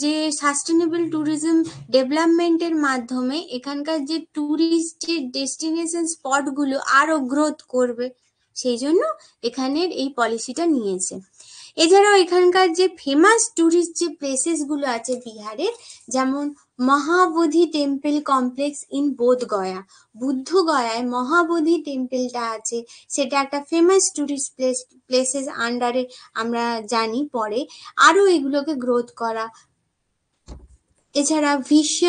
Speaker 1: যে সাস্টেনেবল ট্যুরিজম ডেভেলপমেন্টের মাধ্যমে এখানকার যে ট্যুরিস্ট যে ডেস্টিনেশন স্পটগুলো আরো গ্রোথ করবে, সেই জন্য এখানের এই পলিসিটা নিয়েছে। এছাড়াও এখানকার যে ফেমাস ট্যুরিস্ট যে প্লেসেসগুলো আছে বিহারের, যেমন Mahabodhi temple complex in Bodhgaya, বুদ্ধগয়ায় মহাবোধি টেম্পলটা আছে, সেটা একটা ফেমাস ট্যুরিস্ট প্লেসেস আন্ডারে আমরা জানি পরে, আরো এগুলোকে গ্রোথ করা। এছাড়া বিশ্ব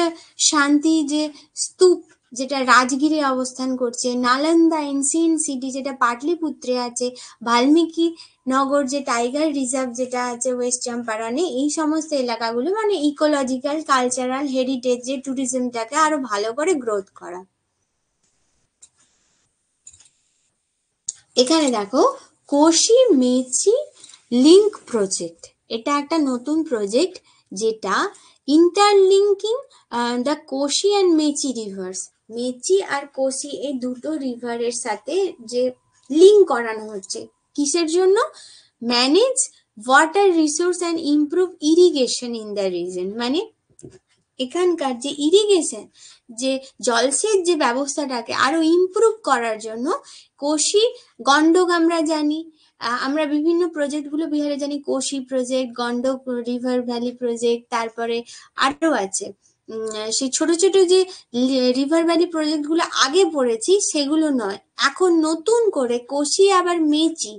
Speaker 1: শান্তি যে স্তূপ যেটা রাজগিরে অবস্থান করছে, নালন্দা এনসিয়েন্ট সিটি যেটা পাটলিপুত্রে আছে, বাল্মীকি নগর যে টাইগার রিজার্ভ যেটা আছে ওয়েস্ট চম্পারণে, এই সমস্ত এলাকাগুলো মানে ইকোলজিক্যাল, কালচারাল, হেরিটেজ যে ট্যুরিজমটাকে আরো ভালো করে গ্রোথ করা। এখানে দেখো কোশি মেচি লিঙ্ক প্রজেক্ট, এটা একটা নতুন প্রজেক্ট যেটা interlinking the Kosi and Mechi rivers. Mechi আর কোশি এই দুটো রিভারের সাথে যে লিঙ্ক করানো হচ্ছে, কিসের জন্য, manage water resource and improve irrigation in the reason. মানে এখানকার যে ইরিগেশন যে জলসেচ যে ব্যবস্থাটাকে আরো ইমপ্রুভ করার জন্য কোশি গন্ডক আমরা জানি, আমরা বিভিন্ন প্রজেক্টগুলো বিহারে জানি, Kosi project, Gandak river valley project, তারপরে আরো আছে সেই ছোট ছোট যে রিভার ভ্যালি প্রজেক্টগুলো আগে পড়েছি সেগুলো নয়, এখন নতুন করে কোশি আবার মেচি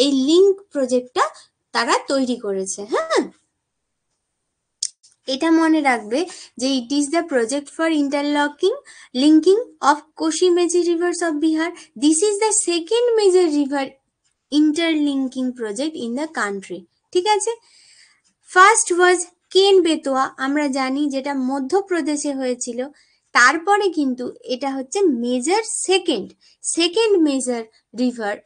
Speaker 1: এই লিঙ্ক প্রজেক্টটা তারা তৈরি করেছে। হ্যাঁ, এটা মনে রাখবে যে it is the project for linking of Kosi Mechi rivers of Bihar. This is the second major river interlinking project in the country. ঠিক আছে, ফার্স্ট ওয়াজ কেন বেতোয়া, আমরা জানি যেটা মধ্যপ্রদেশে হয়েছিল। তারপরে কিন্তু এটা হচ্ছে second major river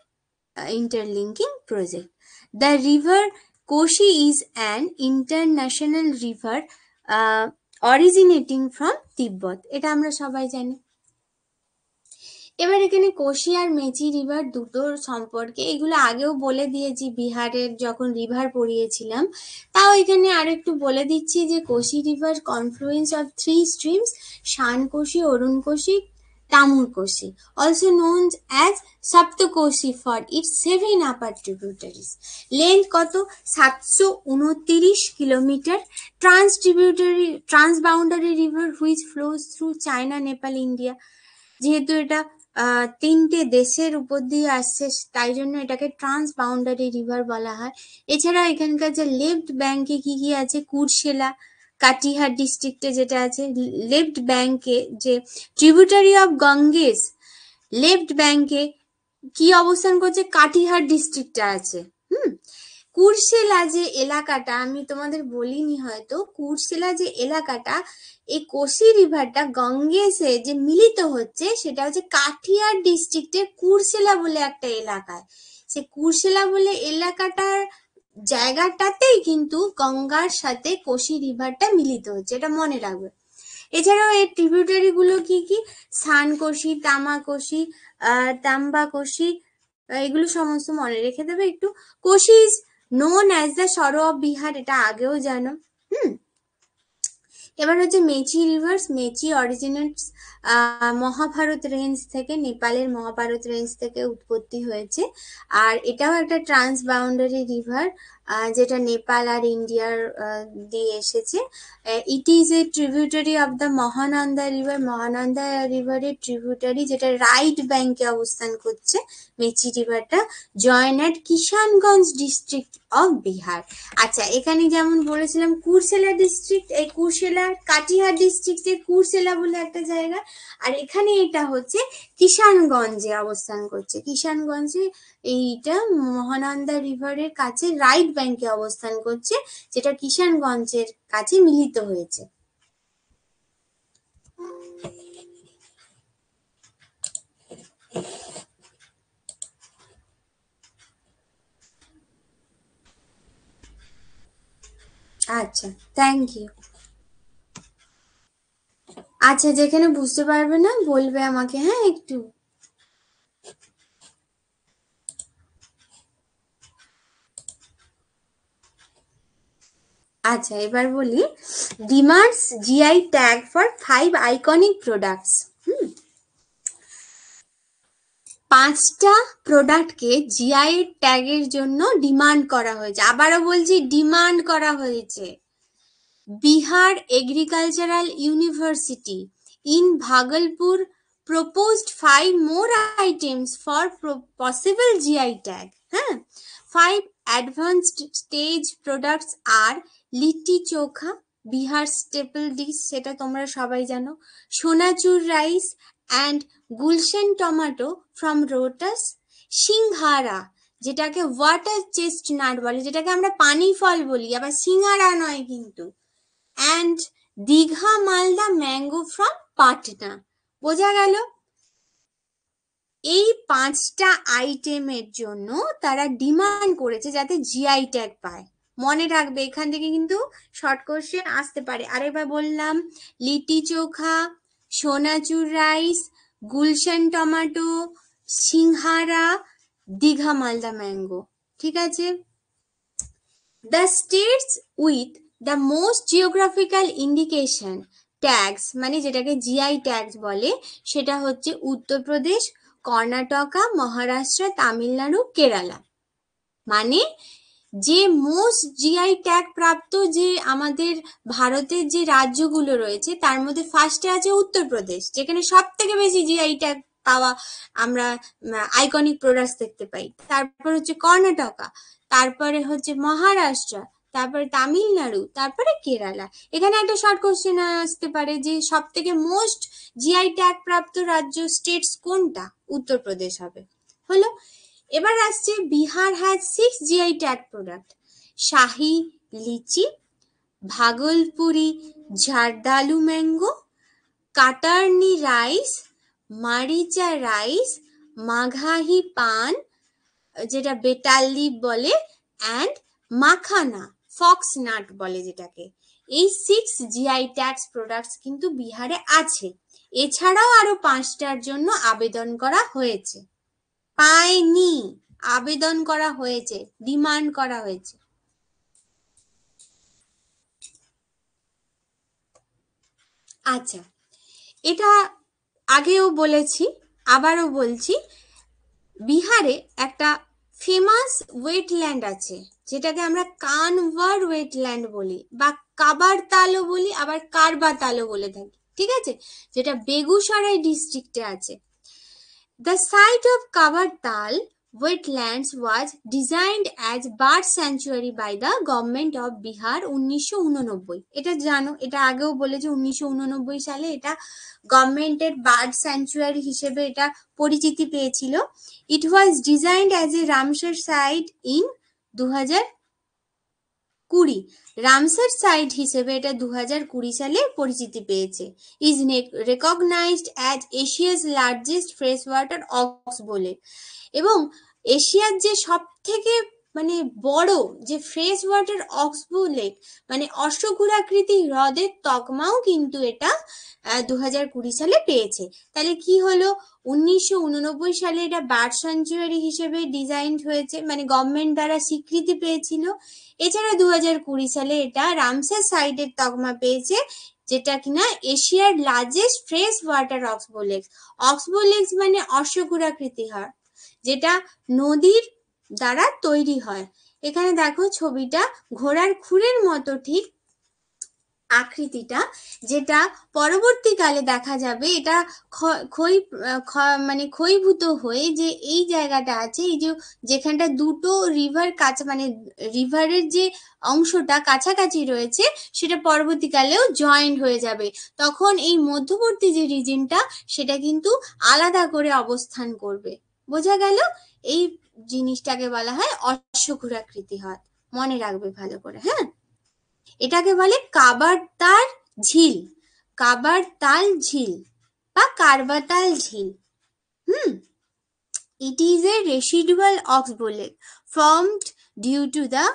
Speaker 1: interlinking project. The river Koshi is an international river originating from তিব্বত, এটা আমরা সবাই জানি। এবার এখানে কোশি আর মেচি রিভার দুটোর সম্পর্কে এগুলো আগেও বলে দিয়েছি বিহারের যখন রিভার পড়িয়েছিলাম, তাও এখানে আর একটু বলে দিচ্ছি যে Koshi river confluence of 3 streams, Sun Koshi, Arun Koshi, Tamur Koshi, also known as Saptakoshi for its 7 upper tributaries. Length কত? 729 kilometre. Transboundary river which flows through China, Nepal, India. যেহেতু এটা 3টে দেশের উপর দিয়ে আসছে তাই জন্য এটাকে ট্রান্সবাউন্ডারি রিভার বলা হয়। এছাড়া এখানকার যে লেফট ব্যাংকে কি কি আছে, কুরশেলা কাটিহার ডিস্ট্রিক্টে যেটা আছে, লেফট ব্যাংকে যে ট্রিবিউটারি অফ গঙ্গেস, লেফট ব্যাংকে কি অবস্থান করছে, কাটিহার ডিস্ট্রিক্টটা আছে। কুরশেলা যে এলাকাটা আমি তোমাদের বলিনি হয়তো, কুরশেলা যে এলাকাটা এই কোশি রিভারটা গঙ্গেসে যে মিলিত হচ্ছে সেটা হচ্ছে কাঠিয়ার ডিস্ট্রিক্টের কুরশেলা বলে একটা এলাকায়। সে কুরশেলা বলে এলাকাটার জায়গাটাতেই কিন্তু গঙ্গার সাথে কোশি রিভারটা মিলিত হচ্ছে, এটা মনে রাখবে। এছাড়াও এর ট্রিবিউটারি গুলো কি কি, সানকোশি, তামাকোশি, তাম্বাকোশি, এগুলো সমস্ত মনে রেখে দেবে একটু। Koshi is known as the sorrow of Bihar, এটা আগেও জানো। এবার হচ্ছে Mechi rivers. Mechi originates Mahabharat range থেকে, নেপালের মহাভারত রেঞ্জ থেকে উৎপত্তি হয়েছে। আর এটাও একটা ট্রান্সবাউন্ডারি রিভার যেটা নেপাল আর ইন্ডিয়ার দিয়ে এসেছে। It is a tributary of the Mahananda river. Mahananda রিভারের ট্রিবিউটারি যেটা রাইট ব্যাংকে অবস্থান করছে মেচি রিভারটা, join at Kishanganj district of Bihar. আচ্ছা, এখানে যেমন বলেছিলাম কুরশেলা ডিস্ট্রিক্ট, এই কুরশেলা কাটিহার ডিস্ট্রিক্টে কুরশেলা বলে একটা জায়গা, আর এখানে এটা হচ্ছে কিষানগঞ্জে অবস্থান করছে। কিষানগঞ্জে এইটা মহানন্দা রিভারের কাছে রাইট ব্যাংকে অবস্থান করছে, যেটা কিষানগঞ্জের কাছে মিলিত হয়েছে। আচ্ছা, থ্যাংক ইউ। আচ্ছা, যেখানে বুঝতে পারবে না বলবে আমাকে, হ্যাঁ একটু। আচ্ছা, এবার বলি ডিমার্স GI tag for 5 iconic products. 5টা প্রোডাক্টকে জিআই ট্যাগের জন্য ডিমান্ড করা হয়েছে। আবারও বলছি, ডিমান্ড করা হয়েছে। Bihar agricultural university in Bhagalpur proposed 5 more items for possible GI tag. 5 advanced stage products are litti chokha, Bihar staple dish, সেটা তোমরা সবাই জানো, Sonachur rice and Gulshan tomato from Rohtas, singhara যেটাকে ওয়াটার চেস্টনাট বলে, যেটাকে আমরা পানি ফল বলি, আবার সিঙ্গারা নয় কিন্তু, and Digha Malda mango from Patna. বোঝা গেল? এই 5টা আইটেমের জন্য তারা ডিমান্ড করেছে যাতে জিআই ট্যাগ পায়। মনে রাখবে, এখান থেকে কিন্তু শর্ট কোশ্চেন আসতে পারে। আরেকবার বললাম, litti chokha, Sonachur rice, Gulshan tomato, singhara, Digha Malda mango. ঠিক আছে। The states with the most geographical indication tags, মানে যেটাকে জিআই ট্যাগস বলে, সেটা হচ্ছে উত্তরপ্রদেশ, কর্ণাটকা, মহারাষ্ট্র, তামিলনাড়ু, কেরালা। মানে যে মোস্ট জিআই ট্যাগ প্রাপ্ত যে আমাদের ভারতের যে রাজ্যগুলো রয়েছে তার মধ্যে ফার্স্টে আছে উত্তরপ্রদেশ, যেখানে সব থেকে বেশি জিআই ট্যাগ পাওয়া আমরা আইকনিক প্রোডাক্টস দেখতে পাই। তারপর হচ্ছে কর্ণাটকা, তারপরে হচ্ছে মহারাষ্ট্র, তারপরে তামিলনাড়ু, তারপরে কেরালা। এখানে একটা শর্ট কোশ্চেন আসতে পারে যে সব থেকে মোস্ট জিআই ট্যাগ প্রাপ্ত রাজ্য স্টেটস কোনটা? উত্তরপ্রদেশ হবে। হলো। এবার আসছে Bihar has 6 GI tag product: Shahi litchi, Bhagalpuri Jardalu mango, Katarni rice, Maricha rice, Magahi paan যেটা বেটাল লিফ বলে, অ্যান্ড মাখানা ফক্স নাট বলে যেটাকে। এই 6 জিআই ট্যাক্স প্রোডাক্টস কিন্তু বিহারে আছে। এছাড়াও আরো 5টার জন্য আবেদন করা হয়েছে, পায়নি, আবেদন করা হয়েছে, ডিমান্ড করা হয়েছে। আচ্ছা, এটা আগেও বলেছি, আবারও বলছি, বিহারে একটা ফেমাস ওয়েটল্যান্ড আছে যেটাকে আমরা কানভার ওয়েটল্যান্ড বলি, বা কাবার তালও বলি, আবার কারবা তালও বলে থাকি, ঠিক আছে, যেটা বেগুসরাই ডিস্ট্রিক্টে আছে। The site of Kabar Tal wetlands was designed as bird sanctuary by the government of Bihar 1989। এটা জানো, এটা আগেও বলেছে, 1989 সালে এটা গভর্নমেন্টের বার্ড স্যাংচুয়ারি হিসেবে এটা পরিচিতি পেয়েছিল। It was designed as a Ramsar site in 2020। Ramsar site হিসেবে এটা 2020 সালে পরিচিতি পেয়েছে। Is recognised as Asia's largest fresh water oxbow, এবং এশিয়ার যে সব থেকে মানে বড় যে ফ্রেশ ওয়াটার অক্সবো লেক, মানে অশ্বক্ষুরাকৃতি হ্রদের তকমাও কিন্তু এটা 2020 সালে পেয়েছে। তাহলে কি হলো, 1989 সালে এটা বার্ড স্যাংচুয়ারি হিসেবে ডিজাইন হয়েছে, মানে গভর্নমেন্ট দ্বারা স্বীকৃতি পেয়েছিল। এছাড়া 2020 সালে এটা রামসার সাইটের তকমা পেয়েছে, যেটা কিনা এশিয়ার largest fresh water oxbow lakes. Oxbow lakes মানে অশ্বক্ষুরাকৃতি হ্রদ, যেটা নদীর দ্বারা তৈরি হয়। এখানে দেখো ছবিটা ঘোড়ার খুরের মতো ঠিক আকৃতিটা, যেটা পরবর্তীকালে দেখা যাবে এটা মানে ক্ষয়ীভূত হয়ে যে এই জায়গাটা আছে, এই যে যেখানটা দুটো রিভার কাছে, মানে রিভারের যে অংশটা কাছাকাছি রয়েছে, সেটা পরবর্তীকালেও জয়েন্ট হয়ে যাবে। তখন এই মধ্যবর্তী যে রিজনটা, সেটা কিন্তু আলাদা করে অবস্থান করবে। বোঝা গেল? এই জিনিসটাকে বলা হয় অশ্বক্ষুরাকৃতি হ্রদ, মনে রাখবে ভালো করে। হ্যাঁ, এটাকে বলে কাবারতাল ঝিল, কাবারতাল ঝিল বা কারবাতাল ঝিল। It is a residual oxbow lake formed due to the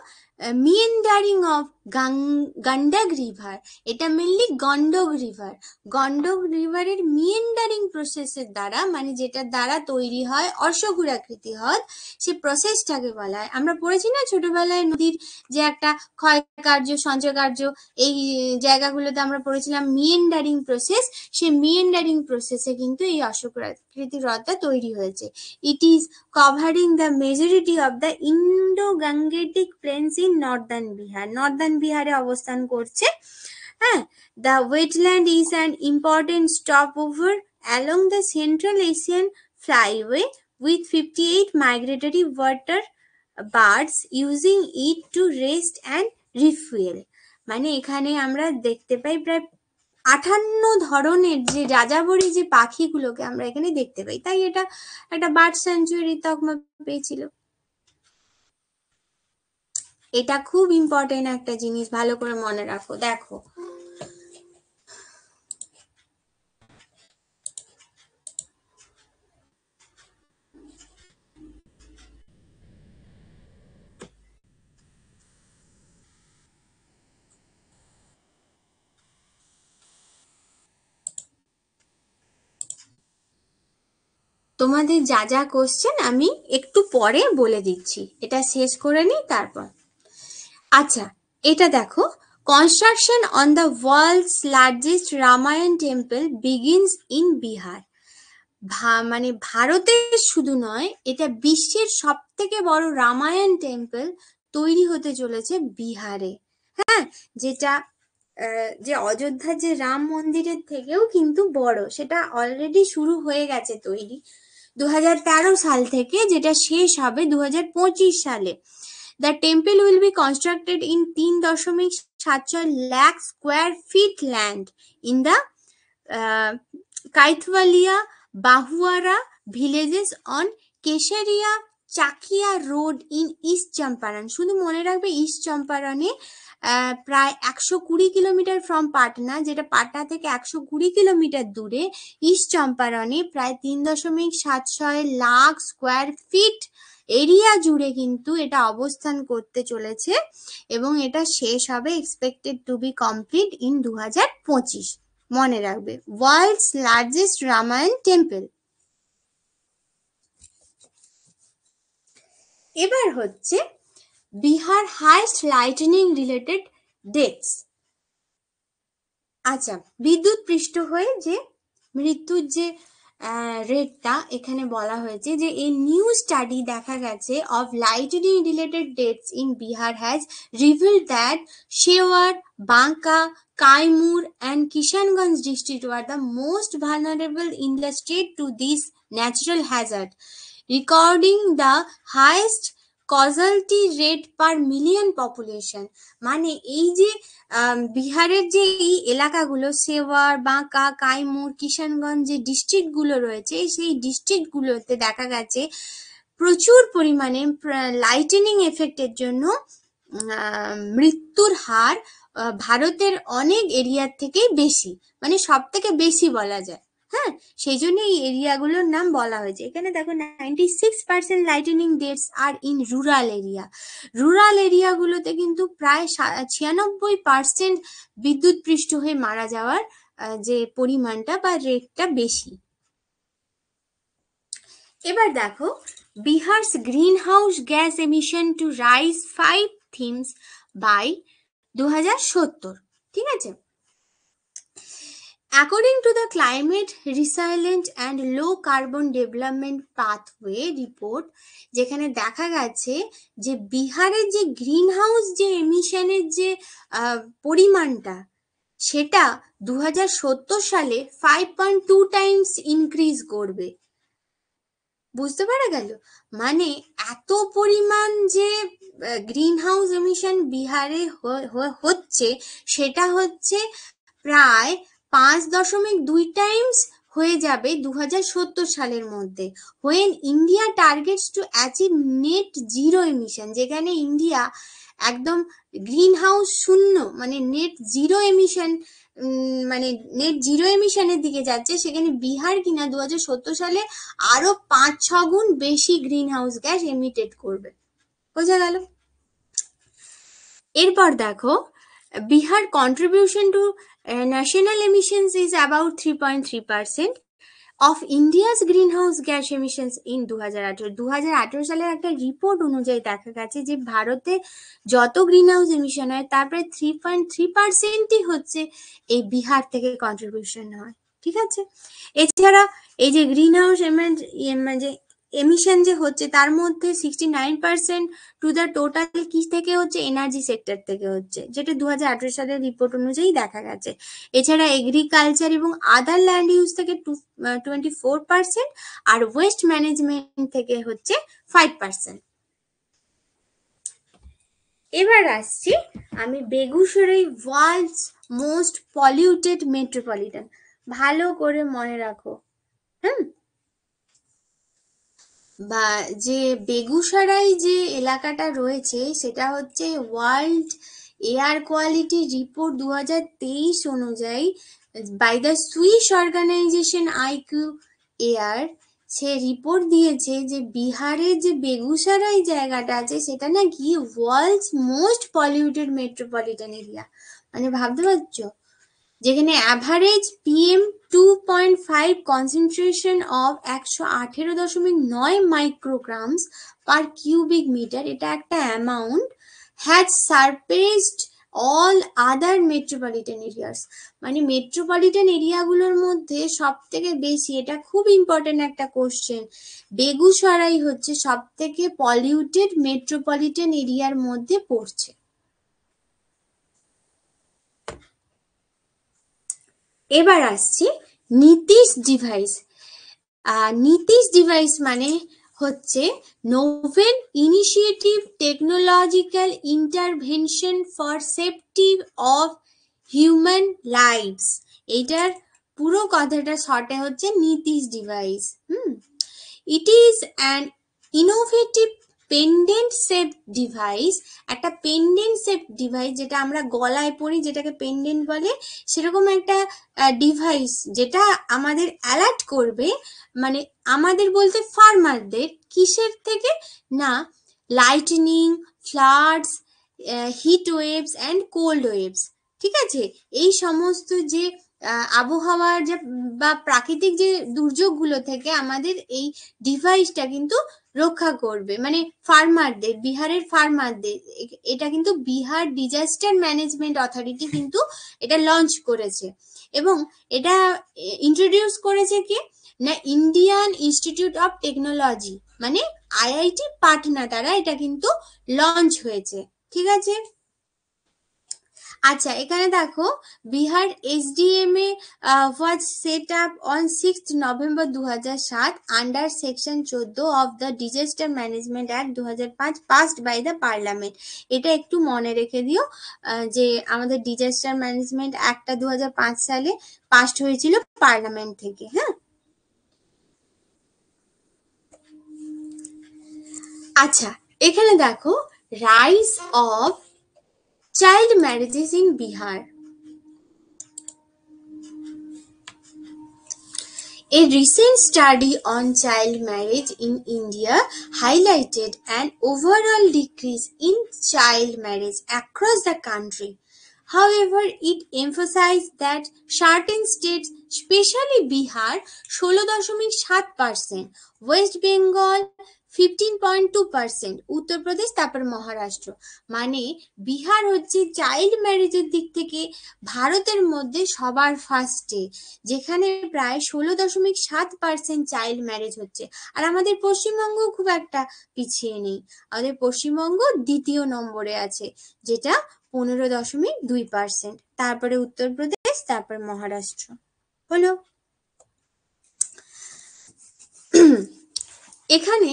Speaker 1: meandering of Gandak river। এটা মেনলি গন্ডক রিভার, গন্ডক রিভারের মিয়েন্ডারিং প্রসেসের দ্বারা, মানে যেটা দ্বারা তৈরি হয় অশ্বক্ষুরাকৃতি হ্রদ, সে প্রসেসটাকে বলা হয়। আমরা পড়েছি না ছোটবেলায় নদীর যে একটা ক্ষয় কার্য সঞ্চয় কার্য, এই জায়গাগুলোতে আমরা পড়েছিলাম মিয়েন্ডারিং প্রসেস। সেই মিয়েন্ডারিং প্রসেসে কিন্তু এই অশ্বক্ষুরাকৃতি হ্রদটা তৈরি হয়েছে। It is covering the majority of the Indo-Gangetic plains in northern Bihar। Northern বিহারে অবস্থান করছে। হ্যাঁ, the wetland is an important stopover along the Central Asian flyway with 58 migratory water birds using it to rest and refuel। মানে এখানে আমরা দেখতে পাই প্রায় 58 ধরনের যে যাযাবরী যে পাখিগুলোকে আমরা এখানে দেখতে পাই, তাই এটা একটা বার্ড স্যাংচুয়ারি তকমা পেয়েছিল। এটা খুব ইম্পর্টেন্ট একটা জিনিস, ভালো করে মনে রাখো। দেখো, তোমাদের যা যা কোশ্চেন আমি একটু পরে বলে দিচ্ছি, এটা শেষ করে নিই তারপর। আচ্ছা, এটা দেখো, construction on the world's largest Ramayana temple begins in Bihar. মানে ভারতের শুধু নয়, এটা বিশ্বের সব থেকে বড় রামায়ণ টেম্পল তৈরি হতে চলেছে বিহারে। হ্যাঁ, যেটা যে অযোধ্যার যে রাম মন্দিরের থেকেও কিন্তু বড়, সেটা অলরেডি শুরু হয়ে গেছে তৈরি 2013 সাল থেকে, যেটা শেষ হবে 2025 সালে। The temple will be constructed in 3.76 lakh square feet land in the Kaithwalia Bahuara villages on Kesharia Chakia road in east Champaran. শুধু মনে রাখবে ইস্ট চম্পারণে প্রায় 120 কিলোমিটার ফ্রম পাটনা, যেটা পাটনা থেকে 120 কিলোমিটার দূরে, ইস্ট চম্পারণে প্রায় 3.76 লাখ স্কোয়ার ফিট এরিয়া জুড়ে কিন্তু এটা অবস্থান করতে চলেছে এবং এটা শেষ হবে expected to be complete in 2025। মনে রাখবে, ওয়ার্ল্ডস লার্জেস্ট রামায়ণ টেম্পল। এবার হচ্ছে Bihar highest lightning related deaths. আচ্ছা, বিদ্যুৎ পৃষ্ঠ হয়ে যে মৃত্যুর যে রেটটা এখানে বলা হয়েছে যে এই নিউ স্টাডি দেখা গেছে of lightning related deaths in Bihar has revealed that Sheohar, Banka, Kaimur and Kishanganj district were the most vulnerable in the state to this natural hazard, recording the highest casualty rate per million population। মানে এই যে বিহারের যে এই এলাকাগুলো শেওয়ার, বাঁকা, কাইমুর, কিষানগঞ্জ যে ডিস্ট্রিক্টগুলো রয়েছে, সেই ডিস্ট্রিক্টগুলোতে দেখা গেছে প্রচুর পরিমাণে লাইটেনিং এফেক্টের জন্য মৃত্যুর হার ভারতের অনেক এরিয়ার থেকেই বেশি, মানে সব থেকে বেশি বলা যায়। হ্যাঁ, সেই জন্য এই এরিয়াগুলোর নাম বলা হয়েছে। এখানে দেখো 96% লাইটেনিং ডেটস আর ইন রুরাল এরিয়া। রুরাল এরিয়াগুলোতে কিন্তু প্রায় 96% বিদ্যুৎ পৃষ্ঠ হয়ে মারা যাওয়ার যে পরিমাণটা বা রেটটা বেশি। এবার দেখো Bihar's greenhouse gas emission to rise 5 times by 2070। ঠিক আছে, According to the Climate Resilient and Low Carbon Development Pathway report, যেখানে দেখা গেছে যে বিহারের যে গ্রিন হাউস যে এমিশনের যে পরিমাণটা, সেটা 2070 সালে 5.2 টাইমস ইনক্রিজ করবে। বুঝতে পারা গেল? মানে এত পরিমাণ যে গ্রিন হাউস এমিশন বিহারে হচ্ছে, সেটা হচ্ছে প্রায় 5.2 টাইমস হয়ে যাবে 2070 সালের মধ্যে। When India targets to achieve net zero emission, যেখানে ইন্ডিয়া একদম গ্রিন হাউস শূন্য মানে নেট জিরো এমিশন মানে নেট জিরো এমিশনের দিকে যাচ্ছে, সেখানে বিহার কিনা 2070 সালে আরো 5-6 গুণ বেশি গ্রিন হাউস গ্যাস এমিটেড করবে। বোঝা গেল? এরপর দেখো Bihar contribution to national emissions is about 3.3% of India's greenhouse gas emissions in 2018। 2018 সালের একটা রিপোর্ট অনুযায়ী দেখা গেছে যে ভারতে যত গ্রিন হাউস এমিশন হয় তার প্রায় 3.3%ই হচ্ছে এই বিহার থেকে কন্ট্রিবিউশন হয়। ঠিক আছে, এছাড়া এই যে গ্রিন হাউস এমিশন যে হচ্ছে তার মধ্যে 69% টু দ্য টোটাল কি থেকে হচ্ছে, এনার্জি সেক্টর থেকে হচ্ছে, যেটা 2018 সালের রিপোর্ট অনুযায়ী দেখা গেছে। এছাড়া এগ্রিকালচার এবং আদার ল্যান্ড ইউজ থেকে 24% আর ওয়েস্ট ম্যানেজমেন্ট থেকে হচ্ছে 5%। এবার আসছি আমি Begusarai world's most polluted metropolitan. ভালো করে মনে রাখো। বা যে বেগুসরাই যে এলাকাটা রয়েছে সেটা হচ্ছে ওয়ার্ল্ড এয়ার কোয়ালিটি রিপোর্ট 2023 অনুযায়ী by the Swiss organization IQ Air, সে রিপোর্ট দিয়েছে যে বিহারের যে বেগুসরাই জায়গাটা আছে সেটা নাকি world's most polluted metropolitan area. মানে ভাবতে পারছো, যেখানে average PM 2.5 concentration of 118.9 micrograms per cubic metre, এটা একটা amount, has surpassed all other metropolitan areas. মানে মেট্রোপলিটন এরিয়াগুলোর মধ্যে সব থেকে বেশি, এটা খুব ইম্পর্টেন্ট একটা কোশ্চেন, বেগুসরাই হচ্ছে সব থেকে পলিউটেড মেট্রোপলিটন এরিয়ার মধ্যে পড়ছে। এবার আসছি নীতিশ ডিভাইস। নীতিশ ডিভাইস মানে হচ্ছে novel initiative technological intervention for safety of human rights. এইটার পুরো কথাটা শর্টে হচ্ছে Nitish device. It is an innovative pendant safe device. একটা পেন্ডেন্ট সেফ ডিভাইস, যেটা আমরা গলায় পরি, যেটাকে পেন্ডেন্ট বলে, সেরকম একটা ডিভাইস যেটা আমাদের অ্যালার্ট করবে, মানে আমাদের বলতে ফার্মারদের, কিসের থেকে না, lightning, floods, heat waves and cold waves. ঠিক আছে, এই সমস্ত যে আবহাওয়ার যে বা প্রাকৃতিক যে দুর্যোগগুলো থেকে আমাদের এই ডিভাইসটা কিন্তু রক্ষা করবে, মানে ফার্মারদের, বিহারের ফার্মারদের। এটা কিন্তু বিহার ডিজাস্টার ম্যানেজমেন্ট অথরিটি কিন্তু এটা লঞ্চ করেছে, এবং এটা ইন্ট্রোডিউস করেছে কি না, ইন্ডিয়ান ইনস্টিটিউট অফ টেকনোলজি, মানে আইআইটি পাটনা দ্বারা এটা কিন্তু লঞ্চ হয়েছে। ঠিক আছে, আচ্ছা এখানে দেখো, Bihar SDMA was set up on 6 November 2007 under section 14 of the disaster management act 2005 passed by the parliament. এটা একটু মনে রেখে দিও যে আমাদের ডিজাস্টার ম্যানেজমেন্ট অ্যাক্টটা 2005 সালে পাসড হয়েছিল পার্লামেন্ট থেকে। হ্যাঁ, আচ্ছা এখানে দেখো, rise of child marriages in Bihar. A recent study on child marriage in India highlighted an overall decrease in child marriage across the country. However, it emphasized that certain states, especially Bihar 16.7%, West Bengal 15.2%, Uttar Pradesh, তারপর মহারাষ্ট্র, মানে বিহার হচ্ছে চাইল্ড ম্যারেজের দিক থেকে ভারতের মধ্যে সবার ফার্স্টে, যেখানে প্রায় 16.7% চাইল্ড ম্যারেজ হচ্ছে। আর আমাদের পশ্চিমবঙ্গ খুব একটা পিছিয়ে নেই, আমাদের পশ্চিমবঙ্গ দ্বিতীয় নম্বরে আছে, যেটা 15.2%, তারপরে উত্তরপ্রদেশ, তারপর মহারাষ্ট্র। হলো, এখানে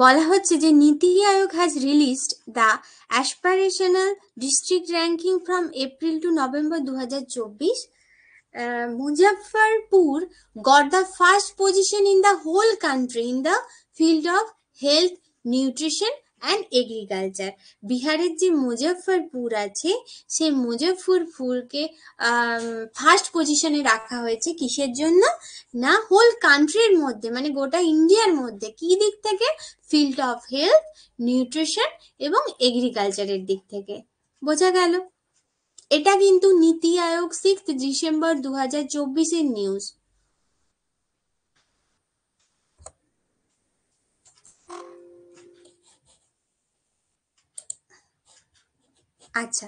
Speaker 1: বলা হচ্ছে যে NITI Aayog has released the aspirational district ranking from April to November 2024. Muzaffarpur got the first position in the whole country in the field of health, nutrition and agriculture. বিহারের যে মুজফ্ফরপুর আছে, সেই মুজফ্ফরপুরকে ফার্স্ট পজিশনে রাখা হয়েছে, কিসের জন্য না, হোল কান্ট্রির মধ্যে, মানে গোটা ইন্ডিয়ার মধ্যে, কি দিক থেকে, ফিল্ড অফ হেলথ, নিউট্রিশন এবং এগ্রিকালচারের দিক থেকে। বোঝা গেল? এটা কিন্তু নীতি আয়োগ 6 ডিসেম্বর 2024 এর নিউজ। আচ্ছা,